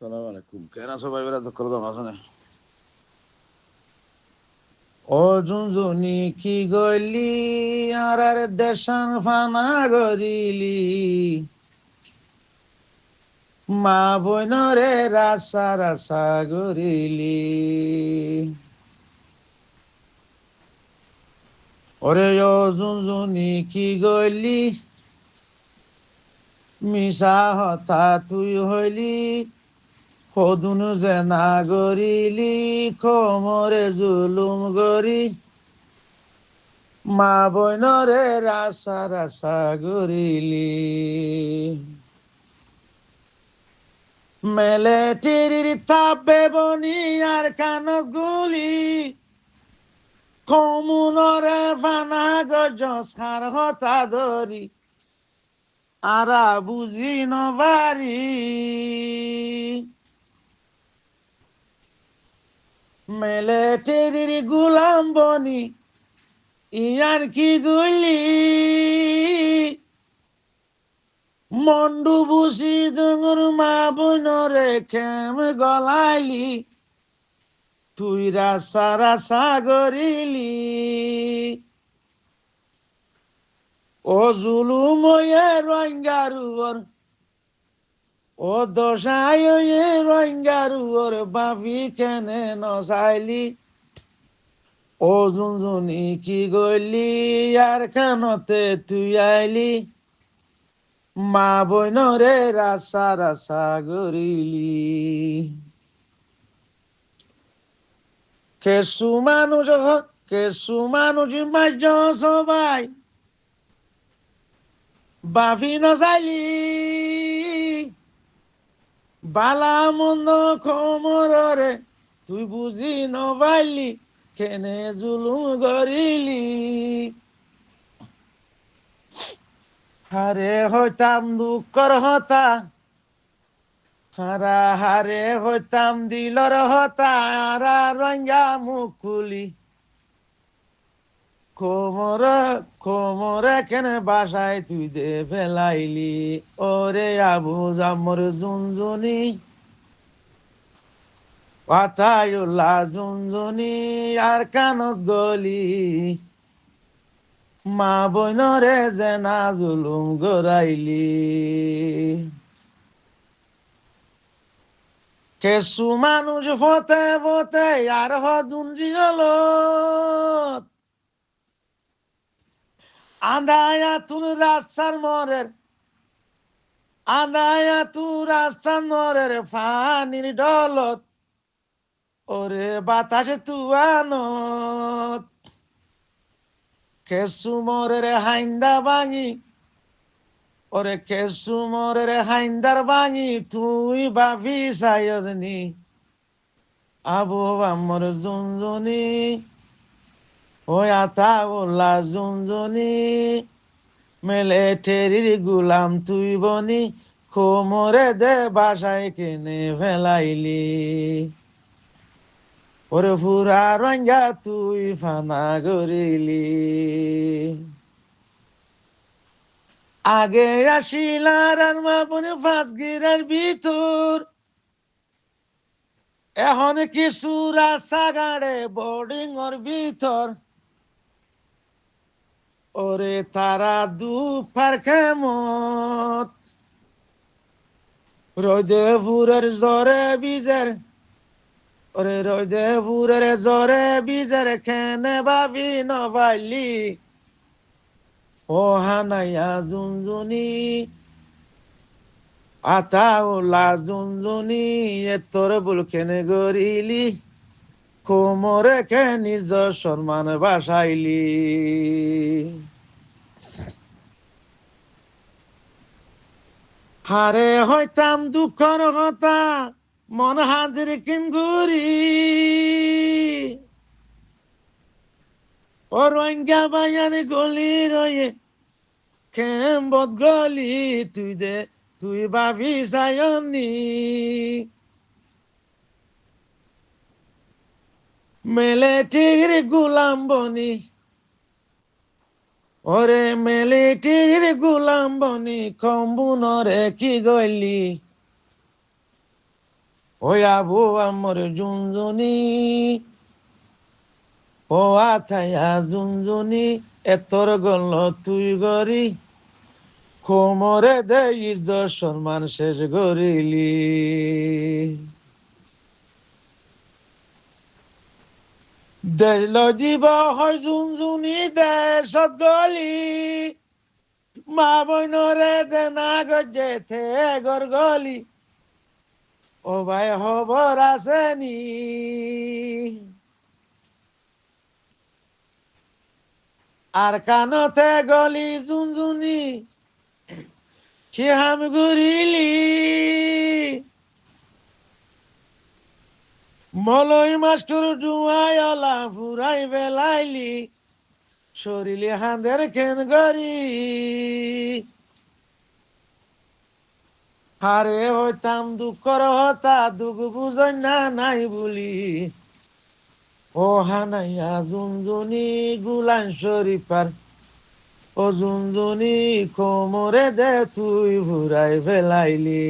সালাম আলাইকুম কেন সবাই বেড়া তো করলাম আসনে ও জুনজুনি কি গলি আর দেশান ফানা গরিলি মা বইনরে রাসা রাসা গরিলি ওরে ও জুনজুনি কি গলি মিশা হতা তুই হইলি সদুন যে না গরিলি কোমরে জুলুম গরি মা বইনরে রাসা রাসা গরিলি মেলেটির তাপে বনি আর কানত গুলি কমুনরে ফানা গজ সার হতা ধরি আরা বুঝি নবারি মেলেটির গুলাম বনি ইয়ার কি গুলি মন্ডু বুসি ডুঙুর মা বোনরে খেম গলাইলি তুই রাসা রাসা গরিলি ও জুলুম রঙ্গারুর ও দশায় রঙ্গারুর বাপি কেনে নসাইলি ও জুনজুনি কি গলি আর কানতে তুই আইলি মা বইনরে রাসা রাসা গরিলি কেসু মানুষ মাঝ সবাই বাফি নসাইলি বালা মন্দ খমরে তুই বুঝি নবাইলি কেনে জুলুম গরিলি হারে হইতাম দুঃখর হতা হারা হারে হইতাম দিলর হতা আরা রঙ্গা মুকুলি কোমরে কেনে বাসায় তুই দে ফেলাইলি ওরে আবু জামর জুনজুনি পাতায়ুল্লা জুনজুনি আর কানত গলি মা বইনরে জেনা জুলুম গরাইলি কেসু মানুষ ফতে ফতে আর হদুনজি হলো আন্দায়া তুন রাস্তার মরের আন্দায়া তু রাস্তার মরের ফানির ডলত ওরে বাতাসে তুয়ানত কেসু মরের হাইন্দা ভাঙি ওরে কেসু মরের হাইন্দার ভাঙি তুই ভাবি সায়জনি আবু আমার জুনজুনি ওই আতা ওলা জুনজুনি মেলে টেরির গুলাম তুই বনি কোমরে দে বাসায় কেনে ফেলাইলি ওরে ফুরা রঙ্গা তুই ফানা গরিলি আগে আসিলার আর মাপনে ফাঁস গিরার ভিতর এখন কিছু রাস্তা গাড়ে বোর্ডিং ওর ভিতর ওরে তারা দুপার কেমত রোদে ফুরের জরে বিজের ওরে রোদে ফুরের জরে বিজের খেনে ভাবি নবাইলি ও হানাইয়া জুনজুনি আতা ওলা জুনজুনি এ তোর বুল কেনে গরিলি কোমরে কে নিজ সম্মান বাসাইলি হারে হইতাম দুঃখর কথা মন হাজির কিন ঘুরি ও রঙ্গা বায়ান গলি রয়ে কেম্বত গলি তুই ভাবি সায়নি মেলেটির গুলাম বনি ওরে মেলেটির গুলাম বনি কম্বুনরে কি গলি ওই আবু আমার জুনজুনি, ও আথায়া জুনজুনি, এতর গল তুই গরি, কোমরে দে ইজ্জত সম্মান শেষ গরিলি। দেশ দিব হয় জুনজুনি দেশত গলি, মা বইনরে যে না গজে থে গর গলি, ও ভাই খবর আসেনি। আর কানতে গলি জুনজুনি, কি হাম ঘুরিলি, মলই মাস্টর ডুয়াইলা ফুরাই বেলাইলি, শরীরে হাঁদের কেন গরি। হারে হইতাম দুঃখর হতা দুঃখ বুঝই না নাই বলি, ও হানাইয়া জুনজুনি গুলান শরীফার, ও জুনজুনি কোমরে দে তুই ঘুরাই ফেলাইলি।